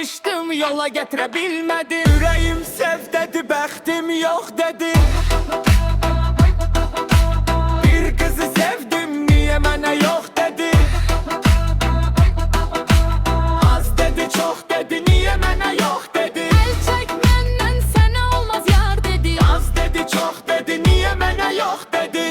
çalıştım, yola getirə bilmədi. Ürəyim sev dedi, bəxtim yox dedi. Bir qızı sevdim, niyə mənə yox dedi. Az dedi, çox dedi, niyə mənə yox dedi. El çek məndən, sənə olmaz yar dedi. Az dedi, çox dedi, niyə mənə yox dedi.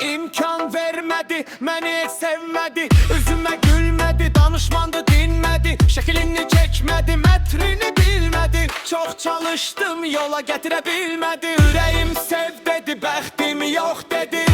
İmkan vermədi, məni sevmədi. Üzümə gülmədi, danışmandı, dinmədi. Şəklini çəkmədi, mətrini bilmədi. Çox çalışdım, yola gətirə bilmədi. Ürəyim sev dedi, bəxtim yox dedi.